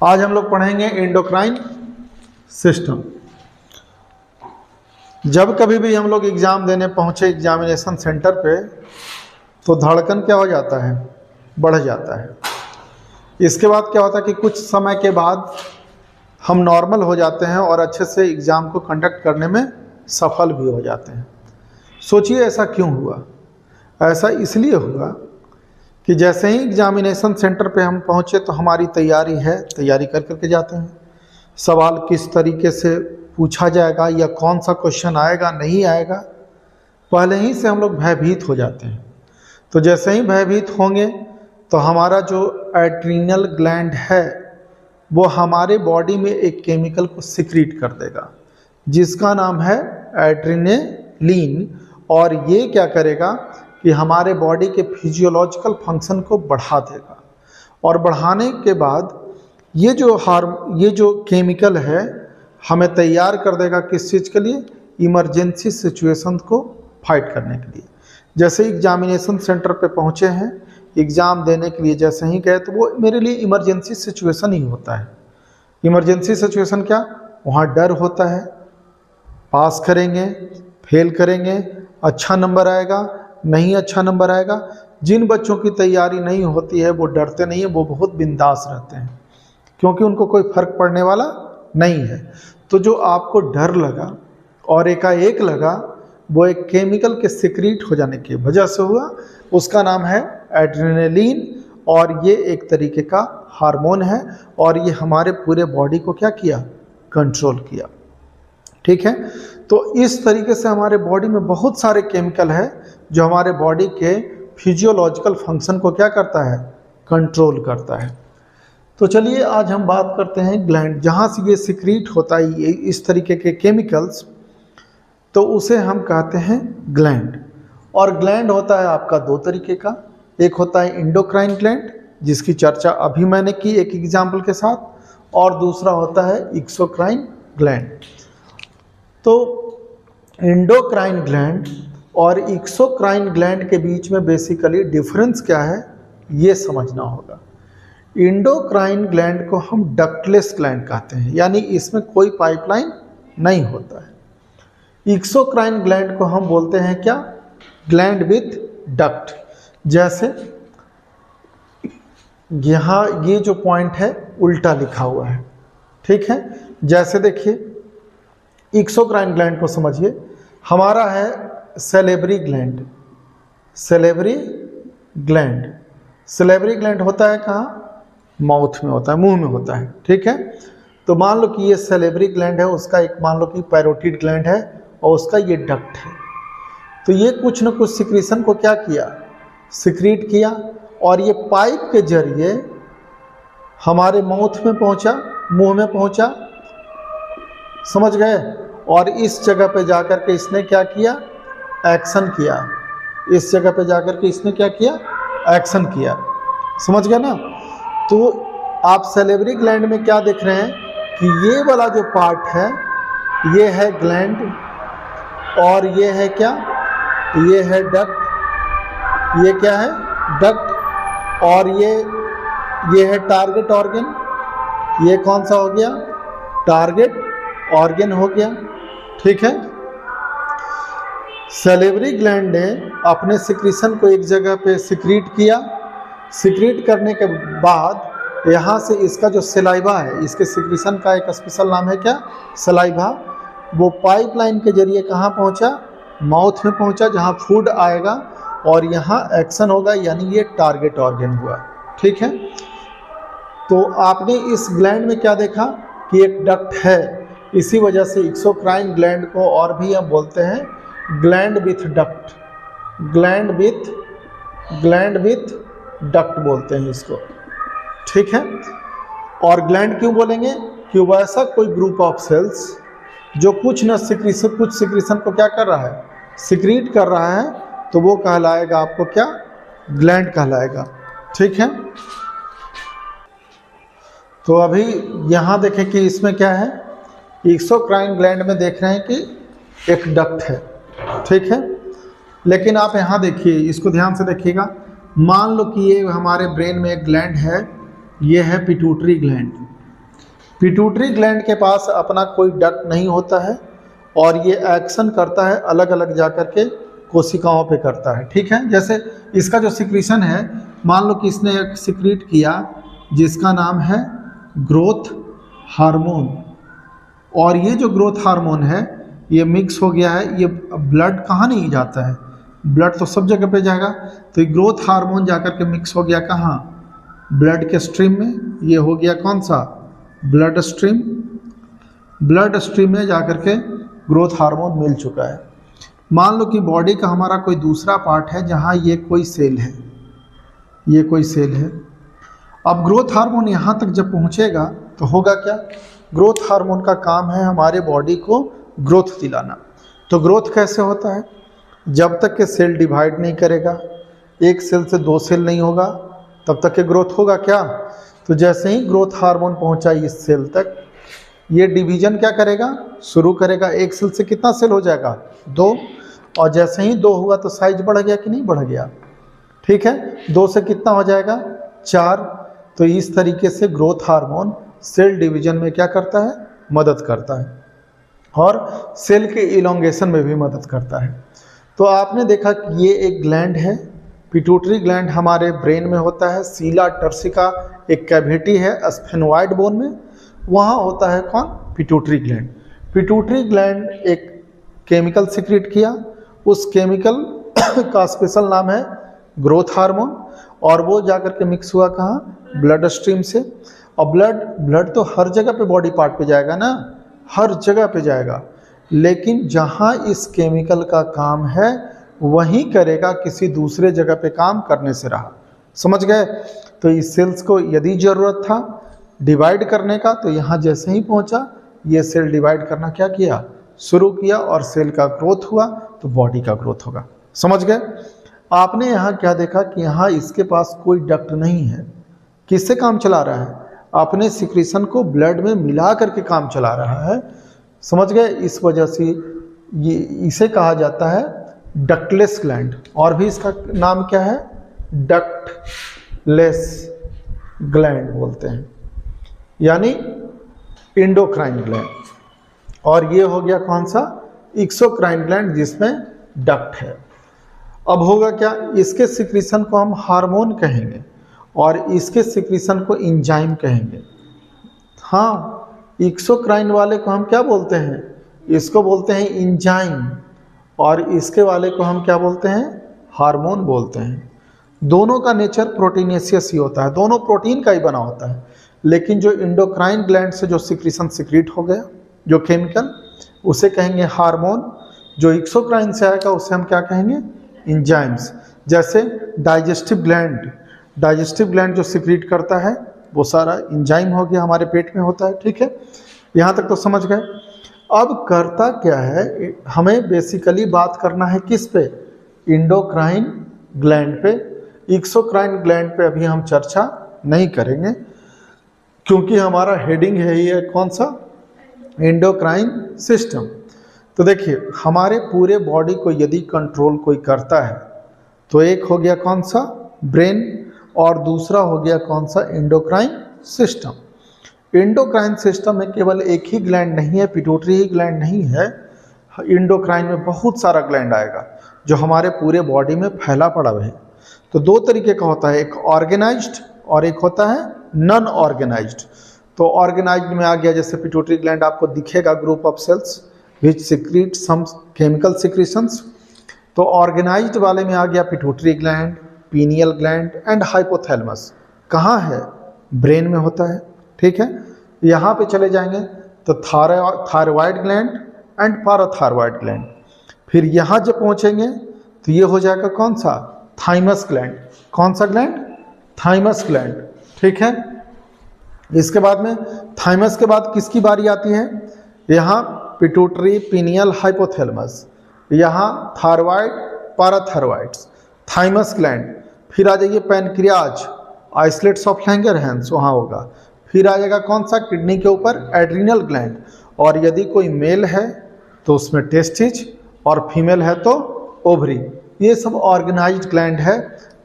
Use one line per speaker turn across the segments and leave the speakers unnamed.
आज हम लोग पढ़ेंगे एंडोक्राइन सिस्टम। जब कभी भी हम लोग एग्ज़ाम देने पहुँचे एग्जामिनेशन सेंटर पे तो धड़कन क्या हो जाता है, बढ़ जाता है। इसके बाद क्या होता है कि कुछ समय के बाद हम नॉर्मल हो जाते हैं और अच्छे से एग्ज़ाम को कंडक्ट करने में सफल भी हो जाते हैं। सोचिए ऐसा क्यों हुआ? ऐसा इसलिए हुआ कि जैसे ही एग्जामिनेशन सेंटर पे हम पहुँचे तो हमारी तैयारी कर करके जाते हैं। सवाल किस तरीके से पूछा जाएगा या कौन सा क्वेश्चन आएगा नहीं आएगा, पहले ही से हम लोग भयभीत हो जाते हैं। तो जैसे ही भयभीत होंगे तो हमारा जो एड्रीनल ग्लैंड है वो हमारे बॉडी में एक केमिकल को सिक्रीट कर देगा जिसका नाम है एड्रेनालिन, और ये क्या करेगा कि हमारे बॉडी के फिजियोलॉजिकल फंक्शन को बढ़ा देगा। और बढ़ाने के बाद ये जो केमिकल है हमें तैयार कर देगा किस चीज़ के लिए? इमरजेंसी सिचुएशन को फाइट करने के लिए। जैसे एग्जामिनेशन सेंटर पे पहुँचे हैं एग्ज़ाम देने के लिए, जैसे ही गए तो वो मेरे लिए इमरजेंसी सिचुएशन ही होता है। इमरजेंसी सिचुएशन क्या? वहाँ डर होता है, पास करेंगे, फेल करेंगे, अच्छा नंबर आएगा, नहीं अच्छा नंबर आएगा। जिन बच्चों की तैयारी नहीं होती है वो डरते नहीं है, वो बहुत बिंदास रहते हैं क्योंकि उनको कोई फर्क पड़ने वाला नहीं है। तो जो आपको डर लगा और एकाएक लगा वो एक केमिकल के सिक्रीट हो जाने की वजह से हुआ, उसका नाम है एड्रेनालिन। और ये एक तरीके का हार्मोन है और ये हमारे पूरे बॉडी को क्या किया? कंट्रोल किया। ठीक है, तो इस तरीके से हमारे बॉडी में बहुत सारे केमिकल है जो हमारे बॉडी के फिजियोलॉजिकल फंक्शन को क्या करता है? कंट्रोल करता है। तो चलिए आज हम बात करते हैं ग्लैंड, जहाँ से ये सिक्रीट होता है ये इस तरीके के केमिकल्स, तो उसे हम कहते हैं ग्लैंड। और ग्लैंड होता है आपका दो तरीके का, एक होता है एंडोक्राइन ग्लैंड जिसकी चर्चा अभी मैंने की एक एग्जाम्पल के साथ, और दूसरा होता है एक्सोक्राइन ग्लैंड। तो एंडोक्राइन ग्लैंड और एक्सोक्राइन ग्लैंड के बीच में बेसिकली डिफरेंस क्या है ये समझना होगा। एंडोक्राइन ग्लैंड को हम डक्टलेस ग्लैंड कहते हैं, यानी इसमें कोई पाइपलाइन नहीं होता है। एक्सोक्राइन ग्लैंड को हम बोलते हैं क्या? Gland with duct. जैसे यहाँ ये जो पॉइंट है उल्टा लिखा हुआ है, ठीक है। जैसे देखिए एक्सोक्राइन ग्लैंड को समझिए, हमारा है सैलिवरी ग्लैंड। सैलिवरी ग्लैंड होता है कहाँ? माउथ में होता है, मुंह में होता है, ठीक है। तो मान लो कि ये सैलिवरी ग्लैंड है, उसका एक मान लो कि पैरोटिड ग्लैंड है और उसका ये डक्ट है। तो ये कुछ न कुछ सिक्रीशन को क्या किया? सिक्रीट किया, और ये पाइप के जरिए हमारे माउथ में पहुंचा, मुंह में पहुंचा, समझ गए। और इस जगह पे जाकर के इसने क्या किया? एक्शन किया। इस जगह पे जाकर के इसने क्या किया? एक्शन किया, समझ गए ना। तो आप सैलिवरी ग्लैंड में क्या देख रहे हैं कि ये वाला जो पार्ट है ये है ग्लैंड, और ये है क्या? ये है डक्ट। ये क्या है? डक्ट। और ये है टारगेट ऑर्गन। ये कौन सा हो गया? टारगेट ऑर्गन हो गया, ठीक है। सैलिवरी ग्लैंड ने अपने सिक्रीशन को एक जगह पे सिक्रीट किया। सिक्रीट करने के बाद यहाँ से इसका जो सलाइवा है, इसके सिक्रीशन का एक स्पेशल नाम है क्या? सलाइवा। वो पाइपलाइन के जरिए कहाँ पहुँचा? माउथ में पहुँचा, जहाँ फूड आएगा और यहाँ एक्शन होगा, यानी ये टारगेट ऑर्गन हुआ, ठीक है। तो आपने इस ग्लैंड में क्या देखा कि एक डक्ट है, इसी वजह से एक्सोक्राइन ग्लैंड को और भी हम बोलते हैं gland with duct. Gland with duct बोलते हैं इसको, ठीक है। और ग्लैंड क्यों बोलेंगे? कि वैसा कोई ग्रुप ऑफ सेल्स जो कुछ सिक्रीशन को क्या कर रहा है? सिक्रीट कर रहा है, तो वो कहलाएगा आपको क्या? ग्लैंड कहलाएगा, ठीक है। तो अभी यहाँ देखें कि इसमें क्या है? एक्सोक्राइन ग्लैंड में देख रहे हैं कि एक डक्ट है, ठीक है। लेकिन आप यहाँ देखिए, इसको ध्यान से देखिएगा। मान लो कि ये हमारे ब्रेन में एक ग्लैंड है, ये है पिट्यूटरी ग्लैंड। पिट्यूटरी ग्लैंड के पास अपना कोई डक्ट नहीं होता है और ये एक्शन करता है अलग अलग जाकर के कोशिकाओं पे करता है, ठीक है। जैसे इसका जो सिक्रीशन है, मान लो कि इसने एक सिक्रीट किया जिसका नाम है ग्रोथ हार्मोन, और ये जो ग्रोथ हार्मोन है ये मिक्स हो गया है, ये ब्लड कहाँ नहीं जाता है, ब्लड तो सब जगह पे जाएगा, तो ये ग्रोथ हार्मोन जाकर के मिक्स हो गया कहाँ, ब्लड के स्ट्रीम में। ये हो गया कौन सा, ब्लड स्ट्रीम। ब्लड स्ट्रीम में जाकर के ग्रोथ हार्मोन मिल चुका है। मान लो कि बॉडी का हमारा कोई दूसरा पार्ट है जहाँ ये कोई सेल है, ये कोई सेल है। अब ग्रोथ हार्मोन यहाँ तक जब पहुँचेगा तो होगा क्या, ग्रोथ हार्मोन का काम है हमारे बॉडी को ग्रोथ दिलाना। तो ग्रोथ कैसे होता है, जब तक के सेल डिवाइड नहीं करेगा, एक सेल से दो सेल नहीं होगा, तब तक के ग्रोथ होगा क्या। तो जैसे ही ग्रोथ हार्मोन पहुंचा इस सेल तक, ये डिवीजन क्या करेगा, शुरू करेगा। एक सेल से कितना सेल हो जाएगा, दो, और जैसे ही दो हुआ तो साइज बढ़ गया कि नहीं बढ़ गया, ठीक है। दो से कितना हो जाएगा, चार। तो इस तरीके से ग्रोथ हार्मोन सेल डिवीजन में क्या करता है, मदद करता है, और सेल के इलोंगेशन में भी मदद करता है। तो आपने देखा कि ये एक ग्लैंड है, पिट्यूटरी ग्लैंड हमारे ब्रेन में होता है। सीला टर्सिका एक कैविटी है स्फेनोइड बोन में, वहाँ होता है कौन, पिट्यूटरी ग्लैंड। पिट्यूटरी ग्लैंड एक केमिकल सिक्रीट किया, उस केमिकल का स्पेशल नाम है ग्रोथ हार्मोन, और वो जाकर के मिक्स हुआ कहाँ, ब्लड स्ट्रीम से। और ब्लड तो हर जगह पे बॉडी पार्ट पे जाएगा ना, हर जगह पे जाएगा, लेकिन जहाँ इस केमिकल का काम है वहीं करेगा, किसी दूसरे जगह पे काम करने से रहा। समझ गए। तो इस सेल्स को यदि ज़रूरत था डिवाइड करने का, तो यहाँ जैसे ही पहुँचा ये सेल डिवाइड करना क्या किया, शुरू किया, और सेल का ग्रोथ हुआ तो बॉडी का ग्रोथ होगा। समझ गए। आपने यहाँ क्या देखा कि यहाँ इसके पास कोई डक्ट नहीं है, किससे काम चला रहा है, अपने सिक्रीशन को ब्लड में मिला करके काम चला रहा है। समझ गए। इस वजह से ये इसे कहा जाता है डक्टलेस ग्लैंड, और भी इसका नाम क्या है, डक्टलेस ग्लैंड बोलते हैं, यानी इंडोक्राइन ग्लैंड। और ये हो गया कौन सा, एक्सोक्राइन ग्लैंड जिसमें डक्ट है। अब होगा क्या, इसके सिक्रीशन को हम हार्मोन कहेंगे और इसके सिक्रीशन को एंजाइम कहेंगे। हाँ, एक्सोक्राइन वाले को हम क्या बोलते हैं, इसको बोलते हैं एंजाइम, और इसके वाले को हम क्या बोलते हैं, हार्मोन बोलते हैं। दोनों का नेचर प्रोटीनेशियस ही होता है, दोनों प्रोटीन का ही बना होता है। लेकिन जो इंडोक्राइन ग्लैंड से जो सिक्रीशन सिक्रीट हो गया, जो केमिकल, उसे कहेंगे हार्मोन। जो एक्सोक्राइन से आएगा उसे हम क्या कहेंगे, एंजाइम्स। जैसे डाइजेस्टिव ग्लैंड जो सिक्रीट करता है वो सारा एंजाइम हो गया, हमारे पेट में होता है, ठीक है। यहाँ तक तो समझ गए। अब करता क्या है, हमें बेसिकली बात करना है किस पे, इंडोक्राइन ग्लैंड पे। एक्सोक्राइन ग्लैंड पे अभी हम चर्चा नहीं करेंगे, क्योंकि हमारा हेडिंग है ये कौन सा, इंडोक्राइन सिस्टम। तो देखिए, हमारे पूरे बॉडी को यदि कंट्रोल कोई करता है तो एक हो गया कौन सा, ब्रेन, और दूसरा हो गया कौन सा, इंडोक्राइन सिस्टम। इंडोक्राइन सिस्टम में केवल एक ही ग्लैंड नहीं है, पिट्यूटरी ही ग्लैंड नहीं है। इंडोक्राइन में बहुत सारा ग्लैंड आएगा जो हमारे पूरे बॉडी में फैला पड़ा है। तो दो तरीके का होता है, एक ऑर्गेनाइज्ड और एक होता है नॉन ऑर्गेनाइज्ड। तो ऑर्गेनाइज्ड में आ गया, जैसे पिट्यूटरी ग्लैंड आपको दिखेगा, group of cells which secrete some chemical secretions. तो ऑर्गेनाइज्ड वाले में आ गया pituitary gland, pineal gland and hypothalamus. कहाँ है, ब्रेन में होता है, ठीक है। यहाँ पे चले जाएंगे तो thyroid gland and parathyroid gland. फिर यहाँ जब पहुँचेंगे तो ये हो जाएगा कौन सा, थाइमस ग्लैंड। कौन सा ग्लैंड, थाइमस ग्लैंड, ठीक है। इसके बाद में थाइमस के बाद किसकी बारी आती है, यहाँ पिट्यूटरी, पीनियल, हाइपोथैलेमस, यहाँ थायरॉयड, पैराथायरॉइड्स, थाइमस ग्लैंड। फिर आ जाइए पैनक्रियाज, आइसलेट्स ऑफ लैंगरहैंस वहाँ होगा। फिर आ जाएगा कौन सा, किडनी के ऊपर एड्रिनल ग्लैंड, और यदि कोई मेल है तो उसमें टेस्टिज, और फीमेल है तो ओवरी। ये सब ऑर्गेनाइज्ड ग्लैंड है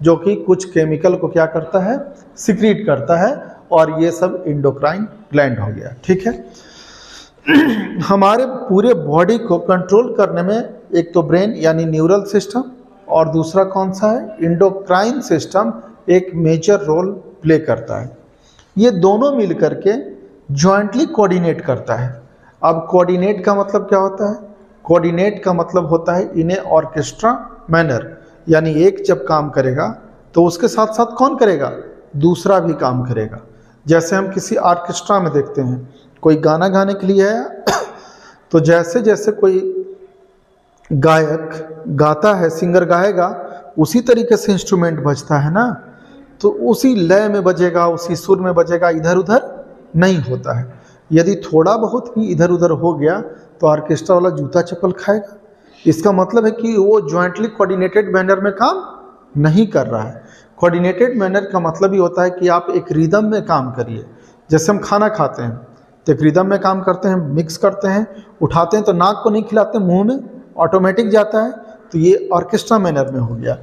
जो कि कुछ केमिकल को क्या करता है, सिक्रीट करता है, और ये सब इंडोक्राइन ग्लैंड हो गया। ठीक है। हमारे पूरे बॉडी को कंट्रोल करने में एक तो ब्रेन यानी न्यूरल सिस्टम और दूसरा कौन सा है, इंडोक्राइन सिस्टम एक मेजर रोल प्ले करता है। ये दोनों मिल करके जॉइंटली कोऑर्डिनेट करता है। अब कोऑर्डिनेट का मतलब क्या होता है, कोऑर्डिनेट का मतलब होता है इन ए ऑर्केस्ट्रा मैनर, यानी एक जब काम करेगा तो उसके साथ साथ कौन करेगा, दूसरा भी काम करेगा। जैसे हम किसी ऑर्केस्ट्रा में देखते हैं, कोई गाना गाने के लिए है तो जैसे जैसे कोई गायक गाता है, सिंगर गाएगा, उसी तरीके से इंस्ट्रूमेंट बजता है ना, तो उसी लय में बजेगा, उसी सुर में बजेगा, इधर उधर नहीं होता है। यदि थोड़ा बहुत भी इधर उधर हो गया तो ऑर्केस्ट्रा वाला जूता चप्पल खाएगा। इसका मतलब है कि वो जॉइंटली कोऑर्डिनेटेड मैनर में काम नहीं कर रहा है। कोऑर्डिनेटेड मैनर का मतलब ही होता है कि आप एक रिदम में काम करिए। जैसे हम खाना खाते हैं तो एक रिदम में काम करते हैं, मिक्स करते हैं, उठाते हैं तो नाक को नहीं खिलाते, मुंह में ऑटोमेटिक जाता है, तो ये ऑर्केस्ट्रा मैनर में हो गया।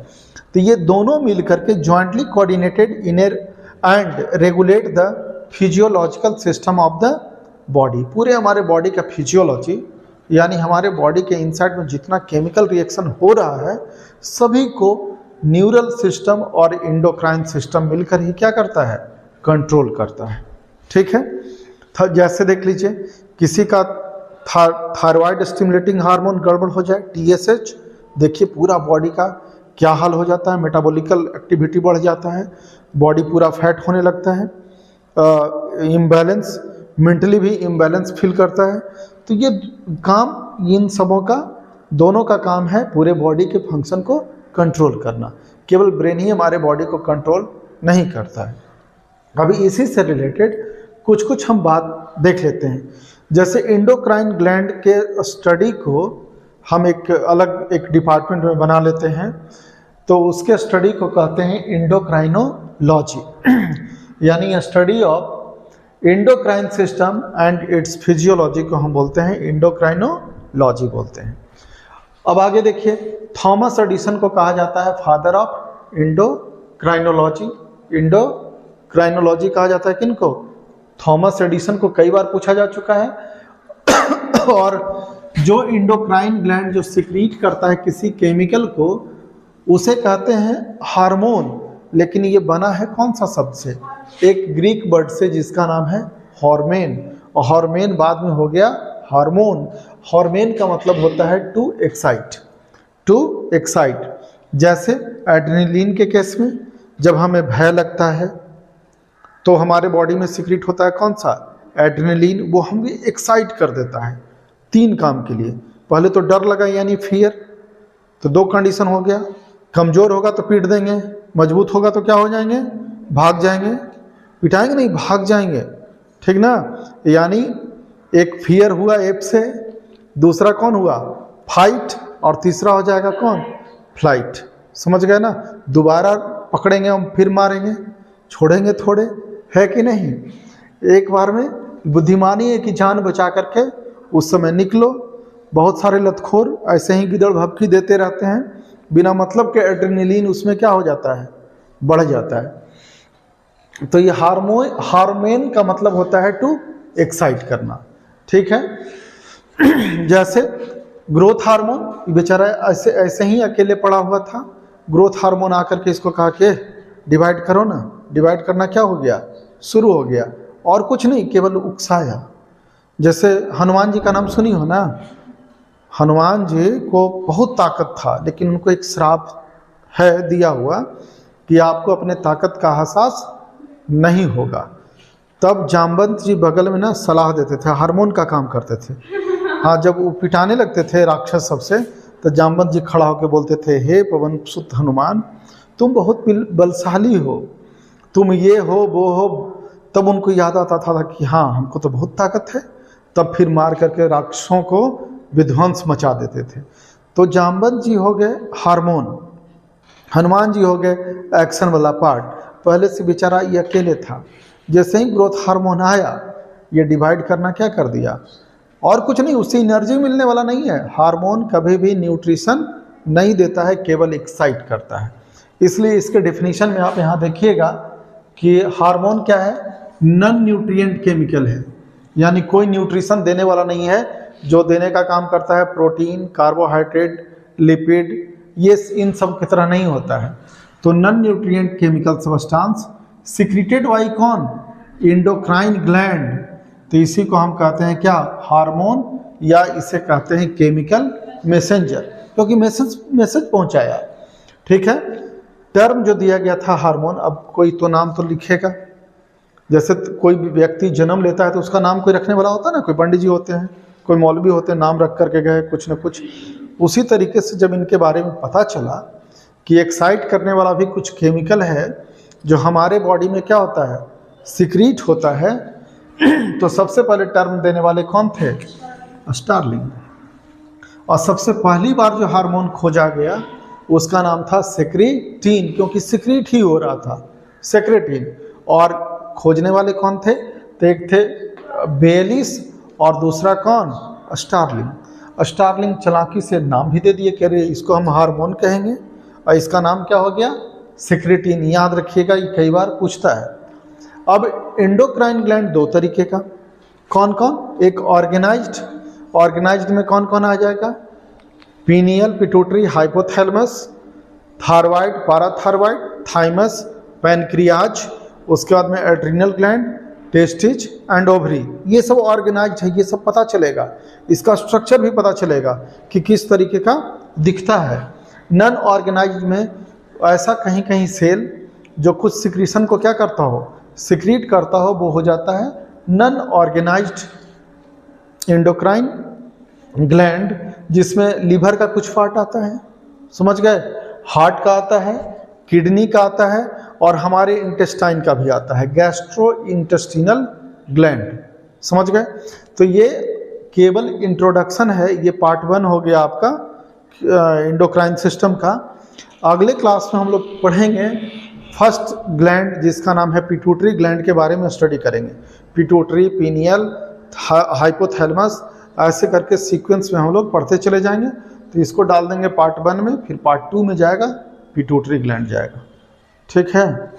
तो ये दोनों मिल करके jointly coordinated inner and regulate the physiological system of the body. पूरे हमारे बॉडी का फिजियोलॉजी यानी हमारे बॉडी के इनसाइड में जितना केमिकल रिएक्शन हो रहा है सभी को न्यूरल सिस्टम और इंडोक्राइन सिस्टम मिलकर ही क्या करता है, कंट्रोल करता है। ठीक है। जैसे देख लीजिए किसी का थायराइड स्टिमुलेटिंग हार्मोन गड़बड़ हो जाए, TSH, देखिए पूरा बॉडी का क्या हाल हो जाता है, मेटाबॉलिकल एक्टिविटी बढ़ जाता है, बॉडी पूरा फैट होने लगता है, इम्बैलेंस, मेंटली भी इम्बैलेंस फील करता है। तो ये काम इन सबों का, दोनों का काम है पूरे बॉडी के फंक्शन को कंट्रोल करना। केवल ब्रेन ही हमारे बॉडी को कंट्रोल नहीं करता है। अभी इसी से रिलेटेड कुछ कुछ हम बात देख लेते हैं। जैसे इंडोक्राइन ग्लैंड के स्टडी को हम एक अलग एक डिपार्टमेंट में बना लेते हैं, तो उसके स्टडी को कहते हैं इंडोक्राइनोलॉजी यानी study of endocrine system and it's physiology को हम बोलते हैं इंडोक्राइनोलॉजी बोलते हैं। अब आगे देखिए, थॉमस एडिसन को कहा जाता है फादर ऑफ इंडोक्राइनोलॉजी। इंडोक्राइनोलॉजी कहा जाता है किनको, थॉमस एडिसन को कई बार पूछा जा चुका है। और जो इंडोक्राइन ग्लैंड जो सिक्रीट करता है किसी केमिकल को, उसे कहते हैं हार्मोन। लेकिन ये बना है कौन सा शब्द से, एक ग्रीक वर्ड से जिसका नाम है हॉर्मेन, और हॉर्मेन बाद में हो गया हार्मोन। हॉर्मेन का मतलब होता है टू एक्साइट, टू एक्साइट। जैसे एड्रेनलिन के केस में जब हमें भय लगता है तो हमारे बॉडी में सिक्रीट होता है कौन सा, एड्रेनलिन, वो हमें एक्साइट कर देता है 3 काम के लिए। पहले तो डर लगा यानी फियर, तो 2 कंडीशन हो गया, कमज़ोर होगा तो पीट देंगे, मजबूत होगा तो क्या हो जाएंगे, भाग जाएंगे, पिटाएंगे नहीं, भाग जाएंगे, ठीक ना। यानी एक फियर हुआ एप से, दूसरा कौन हुआ फाइट, और तीसरा हो जाएगा कौन, फ्लाइट। समझ गए ना। दोबारा पकड़ेंगे हम फिर मारेंगे, छोड़ेंगे थोड़े, है कि नहीं। एक बार में बुद्धिमानी है कि जान बचा करके उस समय निकलो। बहुत सारे लतखोर ऐसे ही गिदड़ भभकी देते रहते हैं बिना मतलब के, एड्रेनलिन उसमें क्या हो जाता है, बढ़ जाता है। तो ये हार्मोन का मतलब होता है टू एक्साइट करना, ठीक है। जैसे ग्रोथ हार्मोन, बेचारा ऐसे ही अकेले पड़ा हुआ था, ग्रोथ हार्मोन आकर के इसको कहा कि डिवाइड करो ना, डिवाइड करना क्या हो गया, शुरू हो गया, और कुछ नहीं, केवल उकसाया। जैसे हनुमान जी का नाम सुनी हो ना, हनुमान जी को बहुत ताकत था, लेकिन उनको एक श्राप है दिया हुआ कि आपको अपने ताकत का एहसास नहीं होगा। तब जामवंत जी बगल में ना सलाह देते थे, हार्मोन का काम करते थे। हाँ, जब वो पिटाने लगते थे राक्षस सबसे, तो जामवंत जी खड़ा होकर बोलते थे, हे पवन सुत हनुमान, तुम बहुत बलशाली हो, तुम ये हो वो हो। तब उनको याद आता था कि हाँ, हमको तो बहुत ताकत है। तब फिर मार करके राक्षसों को विध्वंस मचा देते थे। तो जामवंत जी हो गए हार्मोन, हनुमान जी हो गए एक्शन वाला पार्ट। पहले से बेचारा ये अकेले था, जैसे ही ग्रोथ हार्मोन आया ये डिवाइड करना क्या कर दिया, और कुछ नहीं, उससे एनर्जी मिलने वाला नहीं है। हार्मोन कभी भी न्यूट्रिशन नहीं देता है, केवल एक्साइट करता है। इसलिए इसके डेफिनेशन में आप यहाँ देखिएगा कि हार्मोन क्या है, नॉन न्यूट्रिएंट केमिकल है, यानी कोई न्यूट्रिशन देने वाला नहीं है, जो देने का काम करता है प्रोटीन, कार्बोहाइड्रेट, लिपिड, ये इन सब की तरह नहीं होता है। तो non nutrient chemical substance secreted by कौन? Endocrine gland. तो इसी को हम कहते हैं क्या? हार्मोन, या इसे कहते हैं केमिकल मैसेंजर, क्योंकि मैसेज पहुंचाया। ठीक है, टर्म जो दिया गया था हार्मोन, अब कोई तो नाम तो लिखेगा। जैसे कोई भी व्यक्ति जन्म लेता है तो उसका नाम कोई रखने वाला होता है ना, कोई पंडित जी होते हैं, कोई मौलवी होते हैं, नाम रख करके गए कुछ न कुछ। उसी तरीके से जब इनके बारे में पता चला कि एक्साइट करने वाला भी कुछ केमिकल है जो हमारे बॉडी में क्या होता है, सिक्रीट होता है, तो सबसे पहले टर्म देने वाले कौन थे? स्टार्लिंग। और सबसे पहली बार जो हार्मोन खोजा गया उसका नाम था सेक्रेटिन, क्योंकि सिक्रीट ही हो रहा था, सेक्रेटिन। और खोजने वाले कौन थे? तो एक थे बेलिस और दूसरा कौन? स्टार्लिंग। स्टार्लिंग चालाकी से नाम भी दे दिए, कह रहे इसको हम हार्मोन कहेंगे और इसका नाम क्या हो गया? सेक्रेटिन। याद रखिएगा, ये कई बार पूछता है। अब एंडोक्राइन ग्लैंड दो तरीके का, कौन कौन? एक ऑर्गेनाइज्ड में कौन कौन आ जाएगा? Pineal, pituitary, hypothalamus, thyroid, parathyroid, thymus, pancreas, उसके बाद में adrenal gland, testes and ovary. ये सब ऑर्गेनाइज्ड है, ये सब पता चलेगा, इसका स्ट्रक्चर भी पता चलेगा कि किस तरीके का दिखता है। नॉन ऑर्गेनाइज्ड में ऐसा कहीं कहीं सेल जो कुछ सिक्रीशन को क्या करता हो, सिक्रीट करता हो, वो हो जाता है नॉन ऑर्गेनाइज्ड एंडोक्राइन ग्लैंड, जिसमें लीवर का कुछ पार्ट आता है, समझ गए, हार्ट का आता है, किडनी का आता है, और हमारे इंटेस्टाइन का भी आता है, गैस्ट्रो इंटेस्टिनल ग्लैंड, समझ गए। तो ये केवल इंट्रोडक्शन है, ये पार्ट 1 हो गया आपका एंडोक्राइन सिस्टम का। अगले क्लास में हम लोग पढ़ेंगे फर्स्ट ग्लैंड जिसका नाम है पिट्यूटरी ग्लैंड के बारे में स्टडी करेंगे। पिट्यूटरी, पीनियल, हाइपोथैलेमस, ऐसे करके सीक्वेंस में हम लोग पढ़ते चले जाएंगे। तो इसको डाल देंगे पार्ट 1 में, फिर पार्ट 2 में जाएगा पिट्यूटरी ग्लैंड जाएगा। ठीक है।